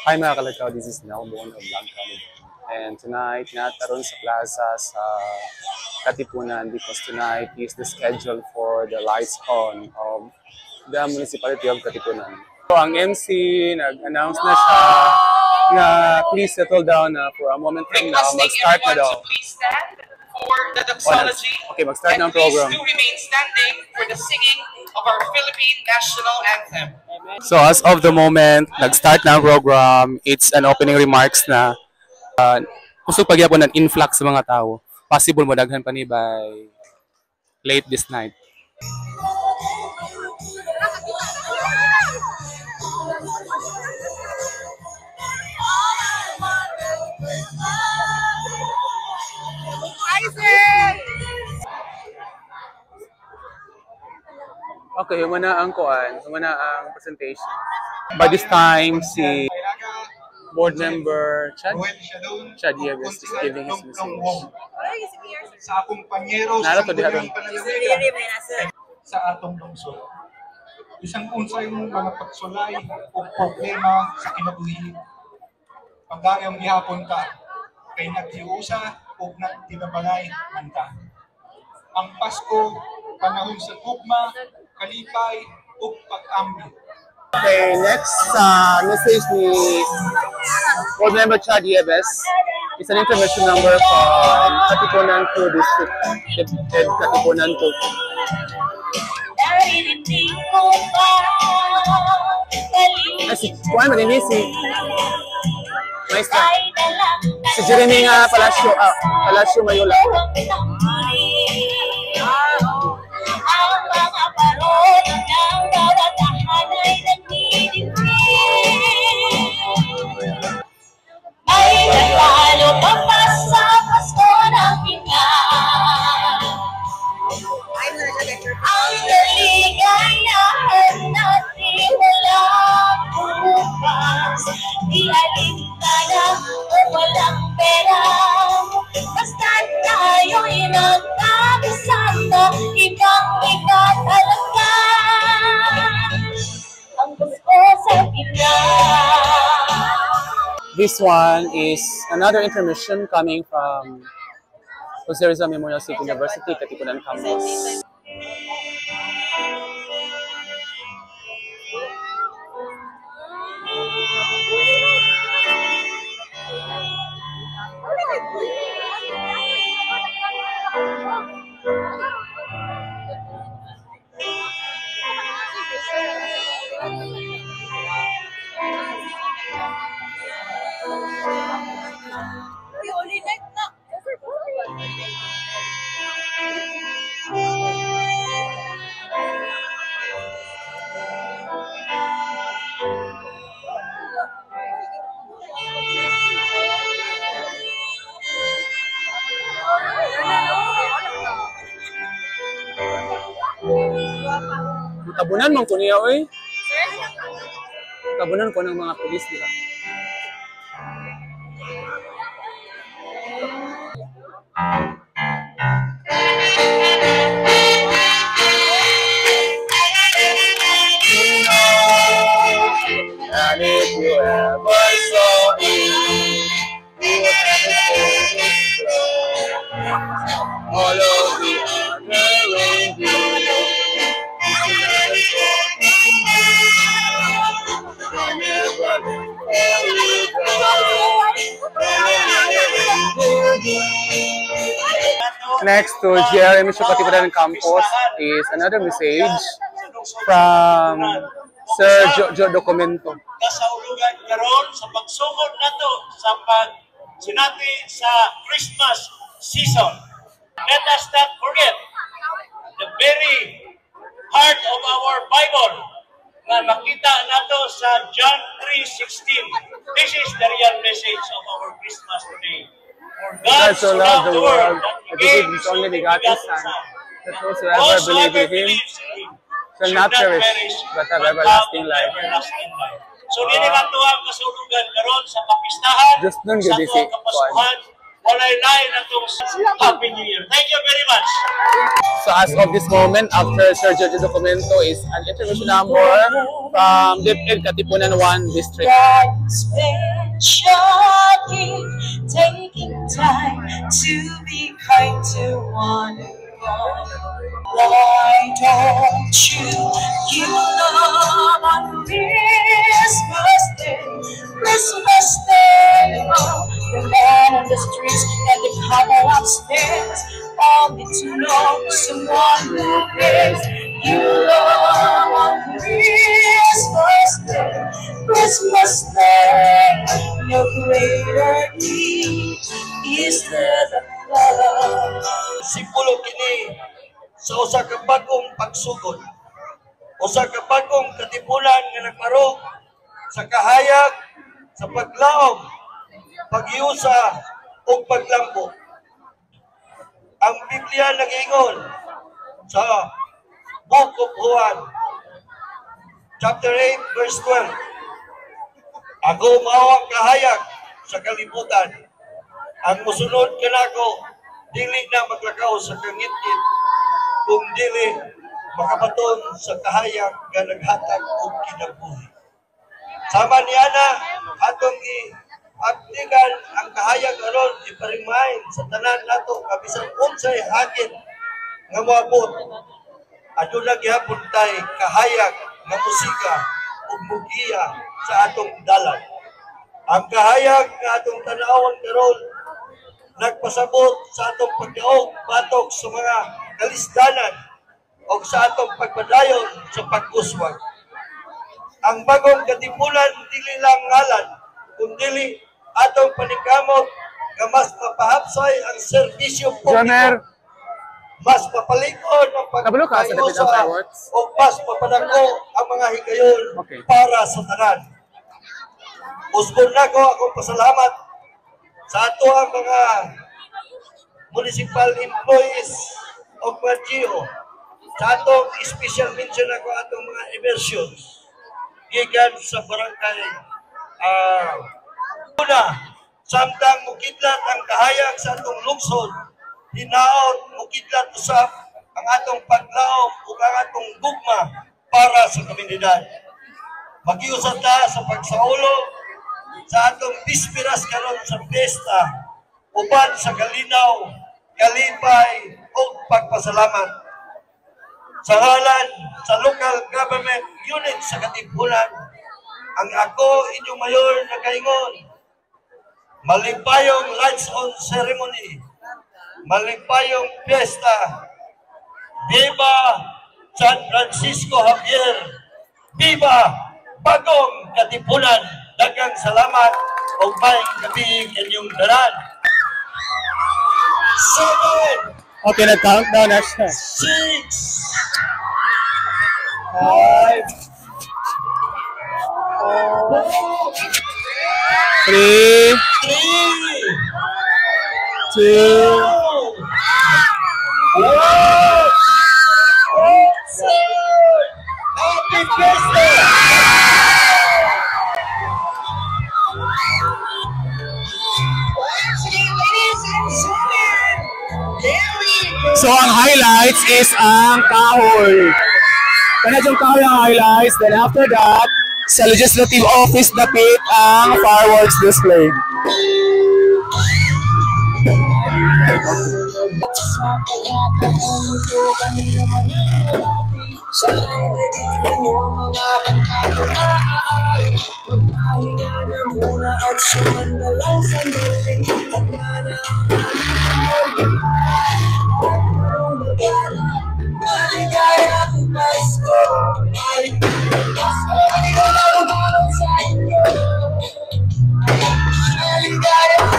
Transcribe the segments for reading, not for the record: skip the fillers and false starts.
Hi mga kalakaw, this is Nelbon of Blanca. And tonight, nataron sa plaza sa Katipunan because tonight is the schedule for the lights on of the municipality of Katipunan. So ang MC, nag-announce na siya na please settle down for a moment from now. Mag-start na daw. Please stand for the doxology. Okay, mag-start na ang program. Please do remain standing for the singing of our Philippine national anthem. So as of the moment, nag-start na ang program. It's an opening remarks na kusog pagyapon ng influx sa mga tao. Possible mo daghan pa ni by late this night. Okay, humana ang kuan, humana ang presentation. By this time, si board member Chad Yeves is giving his message. Sa akong panyero sa pananalawigan sa atong lungsod. Isang unsay mong mga pagsulay o problema sa kinabuhi. Pagdayong gihapon ka, kay naghiusa o nagtinabalay man ta. Ang Pasko, panahon sa tugma, kalipay o pag-ambi. Okay, next message ni board member Chad Yeves is an intervention number from Katipunan 2 District, Head Katipunan 2. Kuan man ini si Maestra. Si Jeremy nga Palacio Mayula. Ang kaligayahan natin walang bukas. Di alintana o walang pera. Basta tayo'y nagkakasama, ibang-iba talaga ang gusto sa Pinas. This one is another intermission coming from Jose Rizal Memorial State University, Katipunan Campus. Tabunan man ko niya, oy. Tabunan ko ng mga pulis nila. And if you ever saw it, you would never say it's true. All of the other reindeer. Next to Jeremy Katipunan Campus is another message from Sir Jojo Documento. Kasaulugan karon sa pagsugod nato sa pagsinati sa Christmas season. Let us not forget the very heart of our Bible na makita nato sa John 3:16. This is the real message of our Christmas today. For God so loved the world that He gave His only begotten Son, that whosoever believes in Him shall not perish, but have everlasting life. So, dili nga ito ang kasulugan karon sa kapistahan, Just nun sa gudi si kapasuhan, walay lain atong Happy New Year. Thank you very much. So as of this moment, after Sir George Documento is an intermission number from DepEd Katipunan 1 District. Taking time to be kind to one another. Why don't you love on Christmas Day? Christmas Day, oh, the man on the streets and the couple upstairs all need to know someone who cares. You love on Christmas Day, Christmas Day. No greater need is there than love. Simbolo kini sa usa ka bagong pagsugod. Usa ka bagong katipunan nga nagparo sa kahayag, sa paglaom, paghiusa ug paglambo. Ang Biblia nag-ingon sa Book of Juan, chapter 8, verse 12. Ako mao ang kahayag sa kalibutan. Ang musunod kanako dili na maglakaw sa kangit-ngit, kung dili makabaton sa kahayag nga naghatag og kinabuhi. Sama niya na atong i-aktigan ang kahayag aron iparimahin sa tanan nato kabisan unsay hagit nga moabot. Aduna gihapon tay kahayag nga musika ug mugiya sa atong dalan. Ang kahayag nga atong tan-awon karon nagpasabot sa atong pagdaog batok sa mga kalisdanan o sa atong pagpadayon sa pag-uswag. Ang bagong katipunan dili lang ngalan, kundi atong paningkamot nga mas mapahapsay ang serbisyo publiko, mas mapalikon ang pagpayusa o mas mapadako ang mga higayon para sa tanan. Usbon nako akong pasalamat sa ato ang mga municipal employees o PGO, sa atong special mention ako atong mga immersions gikan sa barangay una, samtang mukidlat ang kahayag sa atong lungsod, hinaot mukidlat usap ang atong paglaom ug ang atong gugma para sa komunidad. Magiusap ta sa pagsaulo sa atong bispiras karon sa pesta uban sa kalinaw, kalipay o pagpasalamat. Sa ngalan sa local government unit sa Katipunan, ang ako inyong mayor na kaingon, maligpayong lights on ceremony, maligpayong piyesta, Viva San Francisco Javier, Viva Bagong Katipunan. Daghang salamat o maayong gabi inyong daran. 7, Okay, nag-countdown na siya. 6, 5, 3, 2, Happy Christmas! So ang highlights is ang kahoy. Kana yung kahoy ang highlights. Then after that, sa Legislative Office dapit ang fireworks display.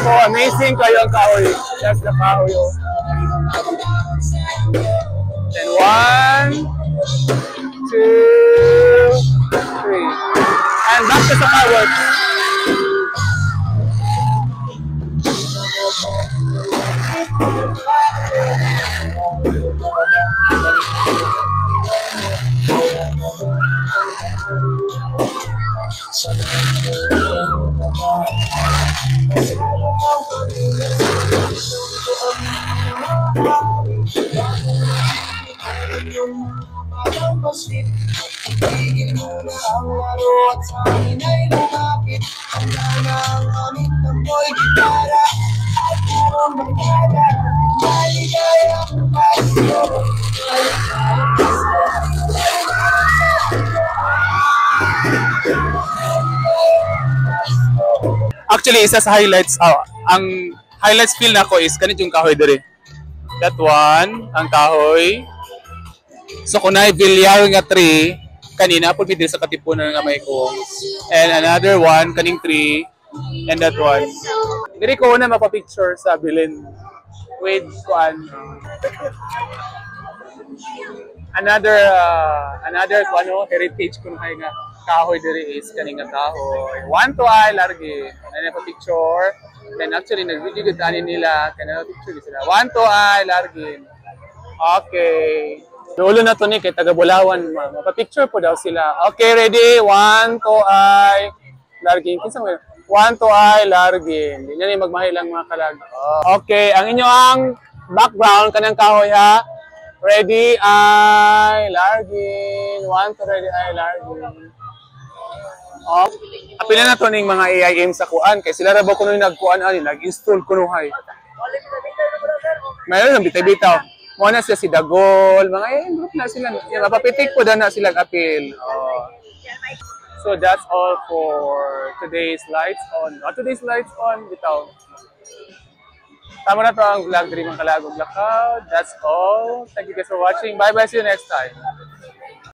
So amazing kayo ang kahoy. That's the kahoy. Then 1, 2, 3. And back to the fireworks. Tigil mo na ang laro at sa amin ay lumapit. Handa na ang aming tamboy gitara at parang magkada. Maligayang Pasko, maligayang Pasko. Actually, isa sa highlights, ang highlights feel na ko is kanit yung kahoy diri. That one, ang kahoy. So kunay Villar nga tree, kanina po dito sa Katipunan nga may ko. And another one, kaning tree, and that one. Diri ko na mapapicture sa bilin. With kuan. Another kuano heritage kun hay nga kahoy diri is kaning nga kahoy. One to ay largi. Ano pa picture. Then actually nag-video gud ani nila kanang picture sila. One to ay largi. Okay. Dulo na to ni kay taga Bulawan mapa-picture po daw sila. Okay, ready? One to ay largi. Kinsa mo? One to ay largi. Hindi na ni magmahilang mga kalag. Okay, ang inyong background kanang kahoy ha. Ready ay largin. One to ready ay largin. Oh, apila na to ning mga AIM sa kuan kay sila ra ba kuno nagkuan ani nag-install kuno hay. Mayroon ng bitaw-bitaw. Mo na siya si Dagol, mga group na sila. Mapapitik po daw na sila appeal. Oh. So that's all for today's lights on. Today's lights on bitaw. Tama na to ang vlog diri mga kalagog lakaw. That's all. Thank you guys for watching. Bye bye, see you next time.